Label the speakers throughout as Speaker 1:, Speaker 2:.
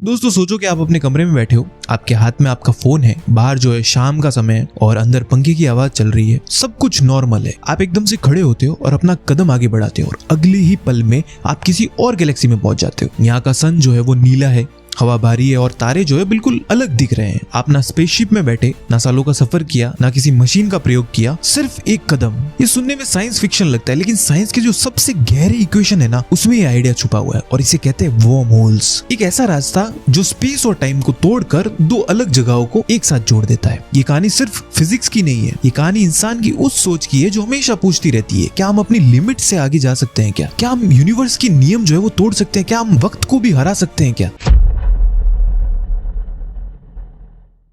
Speaker 1: दोस्तों सोचो कि आप अपने कमरे में बैठे हो, आपके हाथ में आपका फोन है, बाहर जो है शाम का समय है और अंदर पंखे की आवाज चल रही है, सब कुछ नॉर्मल है। आप एकदम से खड़े होते हो और अपना कदम आगे बढ़ाते हो और अगले ही पल में आप किसी और गैलेक्सी में पहुंच जाते हो। यहाँ का सन जो है वो नीला है, हवा भारी है और तारे जो है बिल्कुल अलग दिख रहे हैं। आप ना स्पेसशिप में बैठे, ना सालों का सफर किया, ना किसी मशीन का प्रयोग किया, सिर्फ एक कदम। ये सुनने में साइंस फिक्शन लगता है, लेकिन साइंस के जो सबसे गहरे इक्वेशन है ना, उसमें ये आइडिया छुपा हुआ है और इसे कहते हैं वर्म होल्स। एक ऐसा रास्ता जो स्पेस और टाइम को तोड़कर दो अलग जगहों को एक साथ जोड़ देता है। ये कहानी सिर्फ फिजिक्स की नहीं है, ये कहानी इंसान की उस सोच की है जो हमेशा पूछती रहती है, क्या हम अपनी लिमिट से आगे जा सकते हैं? क्या हम यूनिवर्स के नियम जो है वो तोड़ सकते हैं? क्या हम वक्त को भी हरा सकते हैं? क्या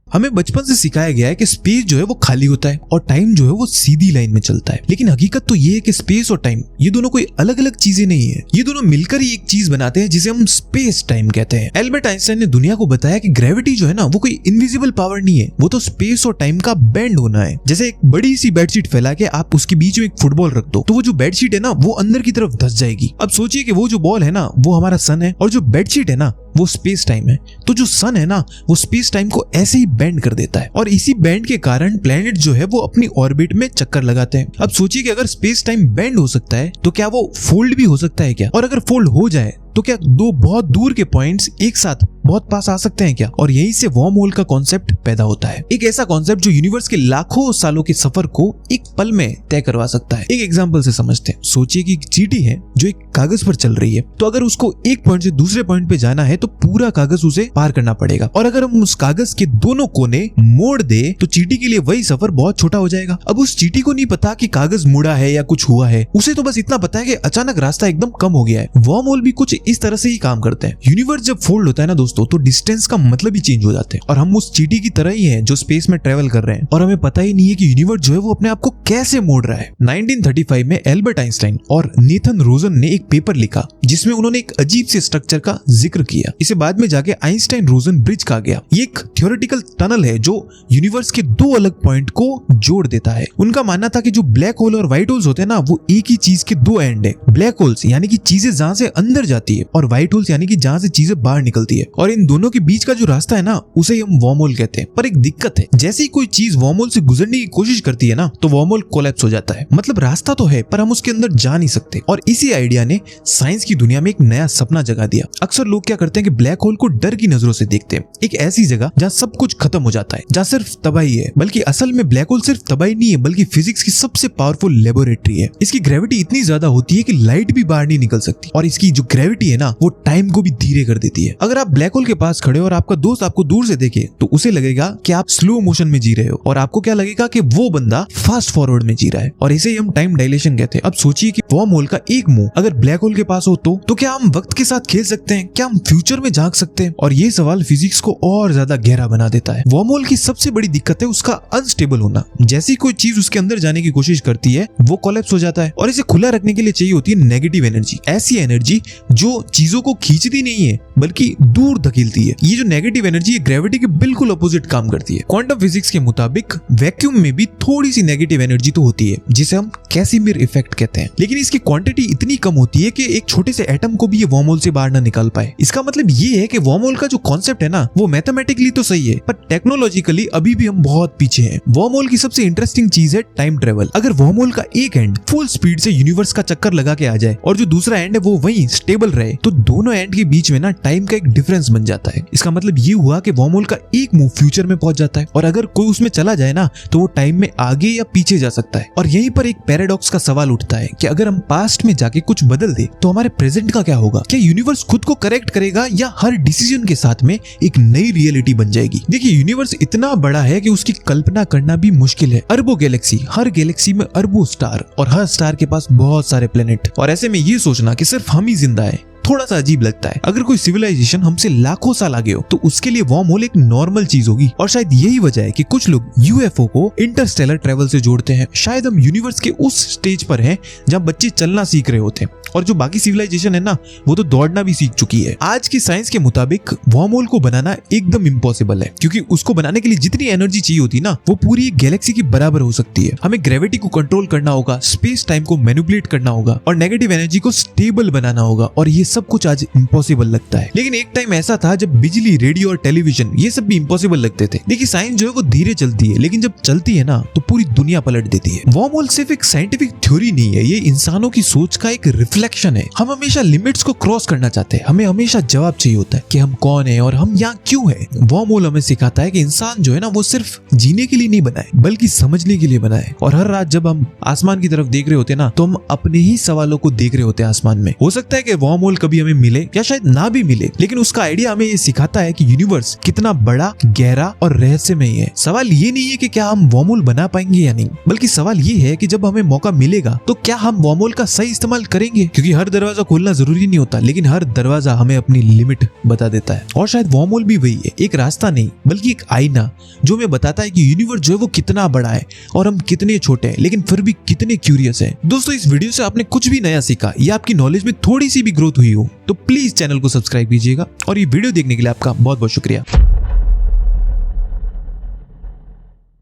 Speaker 1: हमें बचपन से सिखाया गया है कि स्पेस जो है वो खाली होता है और टाइम जो है वो सीधी लाइन में चलता है, लेकिन हकीकत तो ये है कि स्पेस और टाइम ये दोनों कोई अलग अलग चीजें नहीं है, ये दोनों मिलकर ही एक चीज बनाते हैं जिसे हम स्पेस टाइम कहते हैं। एल्बर्ट आइंस्टाइन ने दुनिया को बताया कि ग्रेविटी जो है ना वो कोई इनविजिबल पावर नहीं है, वो तो स्पेस और टाइम का बैंड होना है। जैसे एक बड़ी सी बेडशीट फैला के आप उसके बीच में एक फुटबॉल रख दो तो वो जो बेडशीट है ना वो अंदर की तरफ धंस जाएगी। अब सोचिए कि वो जो बॉल है ना वो हमारा सन है और जो बेडशीट है ना वो स्पेस टाइम है, तो जो सन है ना वो स्पेस टाइम को ऐसे ही बेंड कर देता है और इसी बेंड के कारण प्लेनेट जो है वो अपनी ऑर्बिट में चक्कर लगाते हैं। अब सोचिए कि अगर स्पेस टाइम बेंड हो सकता है तो क्या वो फोल्ड भी हो सकता है क्या? और अगर फोल्ड हो जाए तो क्या दो बहुत दूर के पॉइंट्स एक साथ बहुत पास आ सकते हैं क्या? और यहीं से वर्म होल का कॉन्सेप्ट पैदा होता है, एक ऐसा कॉन्सेप्ट जो यूनिवर्स के लाखों सालों के सफर को एक पल में तय करवा सकता है। एक एग्जांपल से समझते हैं। सोचिए कि एक चींटी है जो एक कागज पर चल रही है, तो अगर उसको एक पॉइंट से दूसरे पॉइंट पे जाना है तो पूरा कागज उसे पार करना पड़ेगा, और अगर हम उस कागज के दोनों कोने मोड़ दे तो चींटी के लिए वही सफर बहुत छोटा हो जाएगा। अब उस चींटी को नहीं पता कि कागज मुड़ा है या कुछ हुआ है, उसे तो बस इतना पता है कि अचानक रास्ता एकदम कम हो गया है। वर्म होल भी कुछ इस तरह से ही काम करते हैं। यूनिवर्स जब फोल्ड होता है ना दोस्तों, तो डिस्टेंस का मतलब ही चेंज हो जाते हैं और हम उस चींटी की तरह ही हैं जो स्पेस में ट्रेवल कर रहे हैं और हमें पता ही नहीं है कि यूनिवर्स जो है वो अपने आप को कैसे मोड़ रहा है। 1935 में एल्बर्ट आइंस्टाइन और नेथन रोजन ने एक पेपर लिखा जिसमें उन्होंने एक अजीब से स्ट्रक्चर का जिक्र किया। इसे बाद में जाके आइंस्टाइन रोजन ब्रिज कहा गया। ये एक थ्योरेटिकल टनल है जो यूनिवर्स के दो अलग पॉइंट को जोड़ देता है। उनका मानना था कि जो ब्लैक होल और व्हाइट होल्स होते हैं ना वो एक ही चीज के दो एंड है। ब्लैक होल्स यानी कि चीजें जहां से अंदर जाती है और व्हाइट होल्स यानी कि जहां से चीजें बाहर निकलती है, और इन दोनों के बीच का जो रास्ता है ना उसे हम वर्म होल कहते हैं। पर एक दिक्कत है, जैसे ही कोई चीज वर्म होल से गुजरने की कोशिश करती है ना तो वर्म होल कोलैप्स हो जाता है। मतलब रास्ता तो है पर हम उसके अंदर जा नहीं सकते। और इसी आइडिया ने साइंस की दुनिया में एक नया सपना जगा दिया। अक्सर लोग क्या करते हैं कि ब्लैक होल को डर की नजरों से देखते हैं, एक ऐसी जगह जहां सब कुछ खत्म हो जाता है, जहां सिर्फ तबाही है। बल्कि असल में ब्लैक होल सिर्फ तबाही नहीं है बल्कि फिजिक्स की सबसे पावरफुल लेबोरेटरी है। इसकी ग्रेविटी इतनी ज्यादा होती है कि लाइट भी बाहर नहीं निकल सकती, और इसकी जो ग्रेविटी है ना वो टाइम को भी धीरे कर देती है। अगर आप ब्लैक होल के पास खड़े हो और आपका दोस्त आपको दूर से देखे तो उसे लगेगा कि आप स्लो मोशन में जी रहे हो, और आपको क्या लगेगा कि वो बंदा फास्ट फॉरवर्ड में जी रहा है, और इसे ही हम टाइम डायलेशन कहते हैं। अब सोचिए कि वर्म होल का एक मुंह अगर ब्लैक होल के पास हो तो क्या हम वक्त के साथ खेल सकते हैं? क्या हम फ्यूचर में झांक सकते हैं? और ये सवाल फिजिक्स को और ज्यादा गहरा बना देता है। वर्म होल की सबसे बड़ी दिक्कत है उसका अनस्टेबल होना। जैसी कोई चीज उसके अंदर जाने की कोशिश करती है वो कोलैप्स हो जाता है, और इसे खुला रखने के लिए चाहिए होती है नेगेटिव एनर्जी। ऐसी एनर्जी जो चीजों को खींचती नहीं है बल्कि दूर धकेलती है। ये जो नेगेटिव एनर्जी है ग्रेविटी के बिल्कुल अपोजिट काम करती है। क्वांटम फिजिक्स के मुताबिक वैक्यूम में भी थोड़ी सी नेगेटिव एनर्जी तो होती है जिसे हम कैसिमिर इफेक्ट कहते हैं, लेकिन इसकी क्वांटिटी इतनी कम होती है कि एक छोटे से एटम को भी ये वर्म होल से बाहर ना निकाल पाए। इसका मतलब ये है कि वर्म होल का जो कॉन्सेप्ट है ना वो मैथमेटिकली तो सही है पर टेक्नोलॉजिकली अभी भी हम बहुत पीछे हैं। वर्म होल की सबसे इंटरेस्टिंग चीज है टाइम ट्रेवल। अगर वर्म होल का एक एंड फुल स्पीड से यूनिवर्स का चक्कर लगा के आ जाए और जो दूसरा एंड है वो वहीं स्टेबल रहे तो दोनों एंड के बीच में ना टाइम का एक डिफरेंस बन जाता है। इसका मतलब ये हुआ कि वर्म होल का एक मुंह फ्यूचर में पहुंच जाता है, और अगर कोई उसमें चला जाए ना तो वो टाइम में आगे या पीछे जा सकता है। और यहीं पर एक पैराडॉक्स का सवाल उठता है कि अगर हम पास्ट में जाके कुछ बदल दे तो हमारे प्रेजेंट का क्या होगा? क्या यूनिवर्स खुद को करेक्ट करेगा या हर डिसीजन के साथ में एक नई रियलिटी बन जाएगी? देखिए यूनिवर्स इतना बड़ा है कि उसकी कल्पना करना भी मुश्किल है। अरबों गैलेक्सी, हर गैलेक्सी में अरबों स्टार, और हर स्टार के पास बहुत सारे प्लेनेट, और ऐसे में ये सोचना कि सिर्फ हम ही जिंदा है थोड़ा सा अजीब लगता है। अगर कोई सिविलाइजेशन हमसे लाखों साल आगे हो तो उसके लिए वर्म होल एक नॉर्मल चीज होगी, और शायद यही वजह है कि कुछ लोग यूएफओ को इंटरस्टेलर ट्रेवल से जोड़ते हैं। शायद हम यूनिवर्स के उस स्टेज पर हैं जहां बच्चे चलना सीख रहे होते हैं और जो बाकी सिविलाइजेशन है ना वो तो दौड़ना भी सीख चुकी है। आज की साइंस के मुताबिक वर्म होल को बनाना एकदम इम्पॉसिबल है, क्योंकि उसको बनाने के लिए जितनी एनर्जी चाहिए होती ना वो पूरी एक गैलेक्सी की बराबर हो सकती है। हमें ग्रेविटी को कंट्रोल करना होगा, स्पेस टाइम को मैनिपुलेट करना होगा और नेगेटिव एनर्जी को स्टेबल बनाना होगा, और ये सब कुछ आज इम्पॉसिबल लगता है। लेकिन एक टाइम ऐसा था जब बिजली, रेडियो और टेलीविजन ये सब भी इम्पॉसिबल लगते थे। देखिए साइंस जो है वो धीरे चलती है, लेकिन जब चलती है ना तो पूरी दुनिया पलट देती है। वर्म होल सिर्फ एक साइंटिफिक थ्योरी नहीं है, ये इंसानों की सोच का एक रिफ्लेक्शन है। हम हमेशा लिमिट्स को क्रॉस करना चाहते हैं, हमें हमेशा जवाब चाहिए होता है कि हम कौन है और हम यहाँ क्यों है। वर्म होल हमें सिखाता है कि इंसान जो है ना वो सिर्फ जीने के लिए नहीं बना है बल्कि समझने के लिए बना है। और हर रात जब हम आसमान की तरफ देख रहे होते हैं ना तो हम अपने ही सवालों को देख रहे होते हैं आसमान में। हो सकता है कि वर्म होल कभी हमें मिले या शायद ना भी मिले, लेकिन उसका आइडिया हमें ये सिखाता है कि यूनिवर्स कितना बड़ा, गहरा और रहस्यमयी है। सवाल ये नहीं है कि क्या हम वर्म होल बना पाएंगे या नहीं, बल्कि सवाल ये है कि जब हमें मौका मिलेगा तो क्या हम वर्म होल का सही इस्तेमाल करेंगे। क्योंकि हर दरवाजा खोलना जरूरी नहीं होता, लेकिन हर दरवाजा हमें अपनी लिमिट बता देता है। और शायद वर्म होल भी वही है, एक रास्ता नहीं बल्कि एक आईना जो हमें बताता है कि यूनिवर्स जो है वो कितना बड़ा है और हम कितने छोटे हैं, लेकिन फिर भी कितने क्यूरियस हैं। दोस्तों, इस वीडियो से आपने कुछ भी नया सीखा या आपकी नॉलेज में थोड़ी सी भी ग्रोथ हुई हो तो प्लीज चैनल को सब्सक्राइब कीजिएगा और ये वीडियो देखने के लिए आपका बहुत बहुत शुक्रिया।